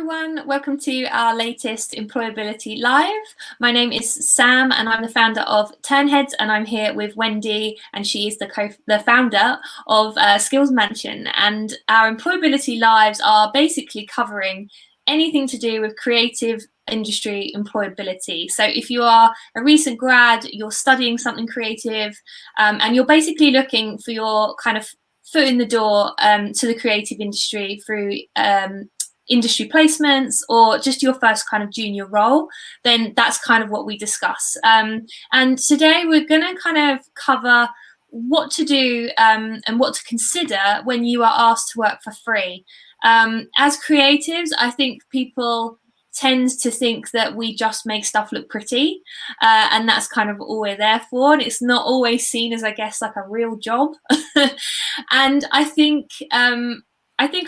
everyone, welcome to our latest Employability Live. My name is Sam and I'm the founder of Turnheads, and I'm here with Wendy, and she is the founder of Skills Mansion. And our Employability Lives are basically covering anything to do with creative industry employability. So if you are a recent grad, you're studying something creative, and you're basically looking for your kind of foot in the door to the creative industry through industry placements or just your first kind of junior role, then that's kind of what we discuss. And today we're going to kind of cover what to do and what to consider when you are asked to work for free. As creatives, I think people tend to think that we just make stuff look pretty, and that's kind of all we're there for, and it's not always seen as, I guess, like a real job. And I think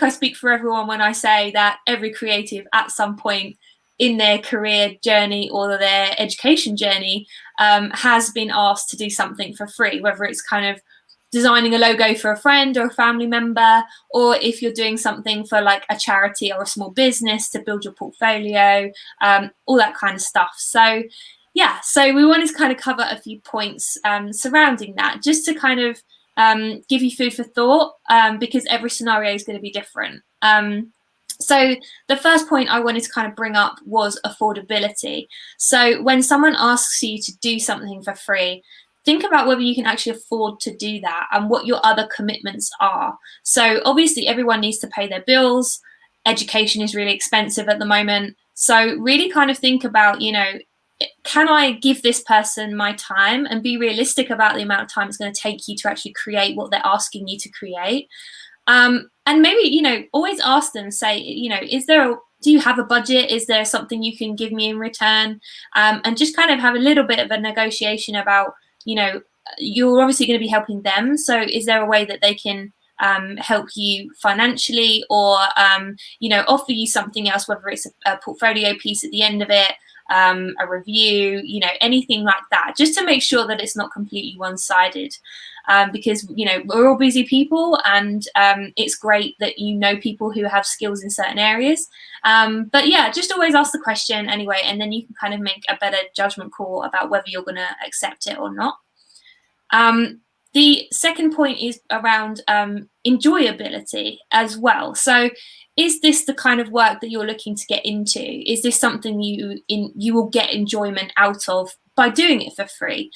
I speak for everyone when I say that every creative at some point in their career journey or their education journey has been asked to do something for free, whether it's kind of designing a logo for a friend or a family member, or if you're doing something for like a charity or a small business to build your portfolio, all that kind of stuff. So yeah, so we wanted to kind of cover a few points surrounding that, just to kind of give you food for thought, because every scenario is going to be different. So the first point I wanted to kind of bring up was affordability. So when someone asks you to do something for free, think about whether you can actually afford to do that and what your other commitments are. So obviously everyone needs to pay their bills. Education is really expensive at the moment. So really kind of think about, you know, can I give this person my time, and be realistic about the amount of time it's going to take you to actually create what they're asking you to create. And maybe, you know, always ask them, say, you know, do you have a budget? Is there something you can give me in return? And just kind of have a little bit of a negotiation about, you know, you're obviously going to be helping them. So is there a way that they can help you financially, or, you know, offer you something else, whether it's a portfolio piece at the end of it, a review, you know, anything like that, just to make sure that it's not completely one-sided. Because, you know, we're all busy people, and it's great that you know people who have skills in certain areas. But yeah, just always ask the question anyway, and then you can kind of make a better judgment call about whether you're going to accept it or not. The second point is around enjoyability as well. So is this the kind of work that you're looking to get into? Is this something you will get enjoyment out of by doing it for free?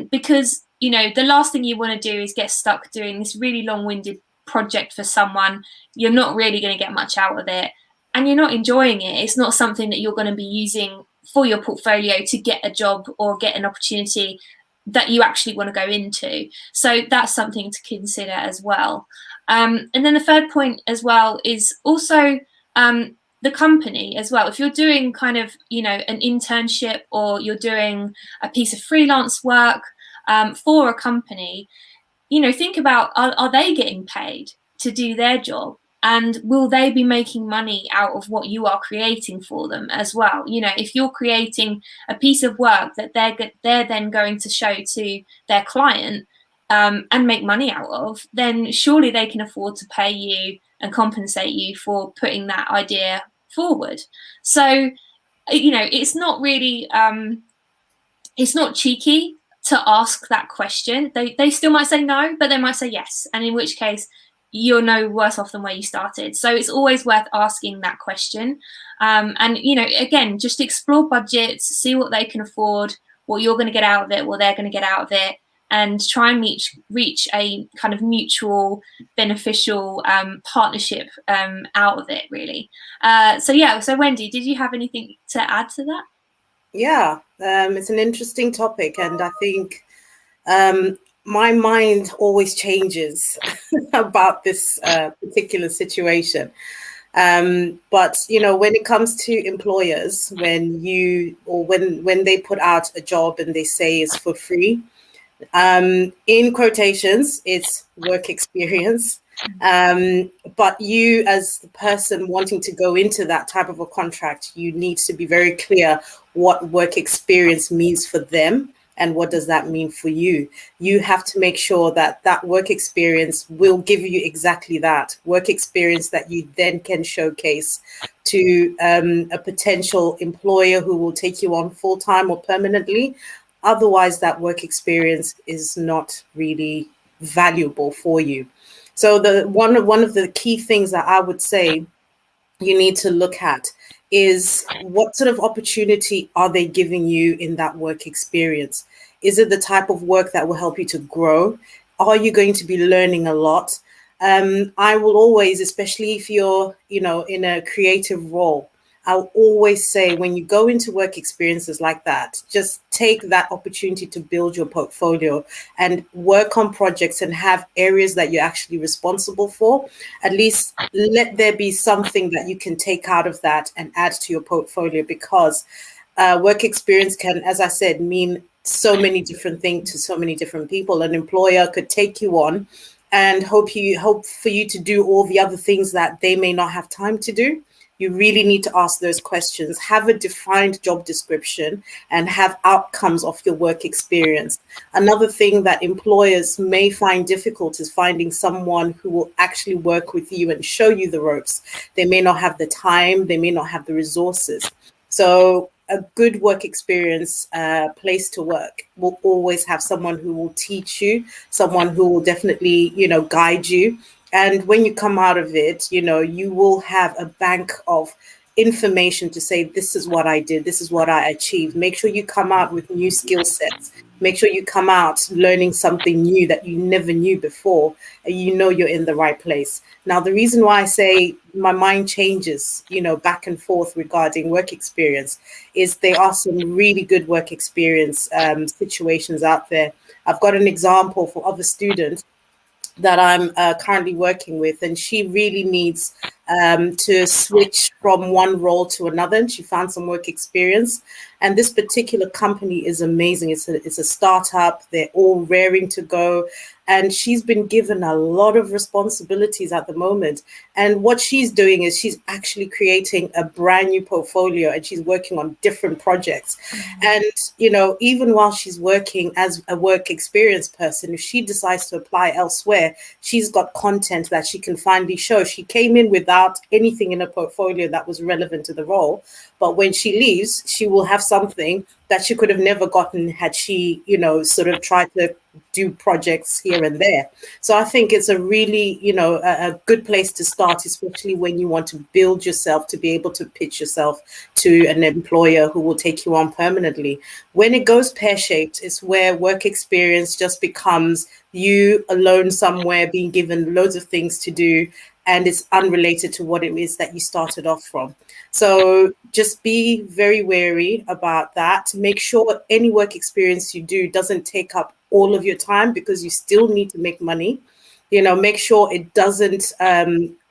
Because, you know, the last thing you want to do is get stuck doing this really long-winded project for someone. You're not really going to get much out of it, and you're not enjoying it. It's not something that you're going to be using for your portfolio to get a job or get an opportunity that you actually want to go into. So that's something to consider as well. And then the third point as well is also the company as well. If you're doing kind of, you know, an internship, or you're doing a piece of freelance work for a company, you know, think about, are they getting paid to do their job? And will they be making money out of what you are creating for them as well? You know, if you're creating a piece of work that they're then going to show to their client and make money out of, then surely they can afford to pay you and compensate you for putting that idea forward. So, you know, it's not really, it's not cheeky to ask that question. They still might say no, but they might say yes. And in which case, you're no worse off than where you started. So it's always worth asking that question. And, you know, again, just explore budgets, see what they can afford, what you're going to get out of it, what they're going to get out of it, and try and reach a kind of mutual beneficial partnership out of it, really. So yeah, so Wendy, did you have anything to add to that? Yeah, it's an interesting topic, and I think my mind always changes about this particular situation. But, you know, when it comes to employers, when they put out a job and they say it's for free, in quotations, it's work experience. But you, as the person wanting to go into that type of a contract, you need to be very clear what work experience means for them and what does that mean for you? You have to make sure that that work experience will give you exactly that work experience that you then can showcase to a potential employer who will take you on full-time or permanently. Otherwise, that work experience is not really valuable for you. So the one of the key things that I would say you need to look at is what sort of opportunity are they giving you in that work experience? Is it the type of work that will help you to grow? Are you going to be learning a lot? I will always, especially if you're, in a creative role, I'll always say when you go into work experiences like that, just take that opportunity to build your portfolio and work on projects and have areas that you're actually responsible for. At least let there be something that you can take out of that and add to your portfolio, because work experience can, as I said, mean so many different things to so many different people. An employer could take you on and hope for you to do all the other things that they may not have time to do. You really need to ask those questions, have a defined job description, and have outcomes of your work experience. Another thing that employers may find difficult is finding someone who will actually work with you and show you the ropes. They may not have the time, they may not have the resources. So a good work experience place to work will always have someone who will teach you, someone who will definitely, guide you. And when you come out of it, you will have a bank of information to say, this is what I did, this is what I achieved. Make sure you come out with new skill sets. Make sure you come out learning something new that you never knew before, and you're in the right place. Now, the reason why I say my mind changes, back and forth regarding work experience is there are some really good work experience situations out there. I've got an example of a student that I'm currently working with, and she really needs to switch from one role to another, and she found some work experience. And this particular company is amazing. It's a startup. They're all raring to go. And she's been given a lot of responsibilities at the moment. And what she's doing is she's actually creating a brand new portfolio, and she's working on different projects. And, even while she's working as a work experience person, if she decides to apply elsewhere, she's got content that she can finally show. She came in without anything in her portfolio that was relevant to the role. But when she leaves, she will have something that she could have never gotten had she, sort of tried to do projects here and there. So I think it's a really, a good place to start, especially when you want to build yourself to be able to pitch yourself to an employer who will take you on permanently. When it goes pear-shaped, it's where work experience just becomes you alone somewhere being given loads of things to do, and it's unrelated to what it is that you started off from. So just be very wary about that. Make sure any work experience you do doesn't take up all of your time, because you still need to make money. Make sure it doesn't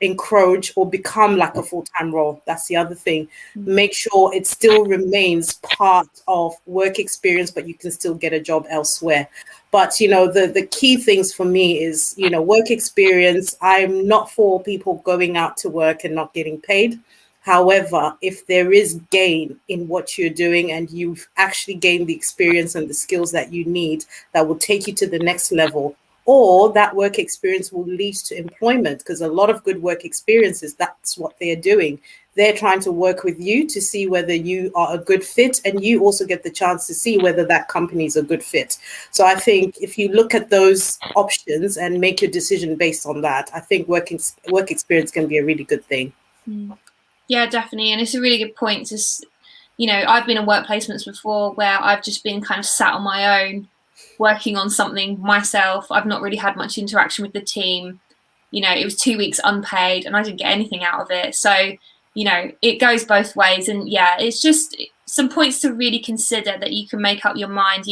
encroach or become like a full-time role. That's the other thing. Make sure it still remains part of work experience, but you can still get a job elsewhere. But, the key things for me is, work experience. I'm not for people going out to work and not getting paid. However, if there is gain in what you're doing and you've actually gained the experience and the skills that you need that will take you to the next level, or that work experience will lead to employment, because a lot of good work experiences, that's what they're doing. They're trying to work with you to see whether you are a good fit, and you also get the chance to see whether that company is a good fit. So I think if you look at those options and make your decision based on that, I think work experience can be a really good thing. Yeah, definitely. And it's a really good point. Just, I've been in work placements before where I've just been kind of sat on my own, working on something myself. I've not really had much interaction with the team. It was 2 weeks unpaid and I didn't get anything out of it. So, it goes both ways. And yeah, it's just some points to really consider that you can make up your mind.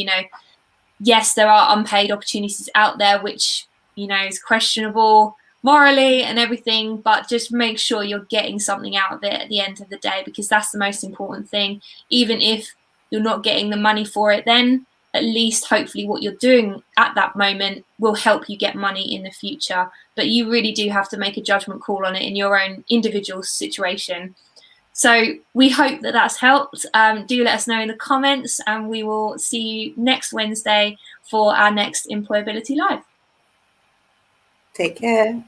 Yes, there are unpaid opportunities out there, which, is questionable morally and everything, but just make sure you're getting something out of it at the end of the day, because that's the most important thing. Even if you're not getting the money for it, then at least hopefully what you're doing at that moment will help you get money in the future. But you really do have to make a judgment call on it in your own individual situation. So we hope that that's helped. Do let us know in the comments, and we will see you next Wednesday for our next Employability Live. Take care.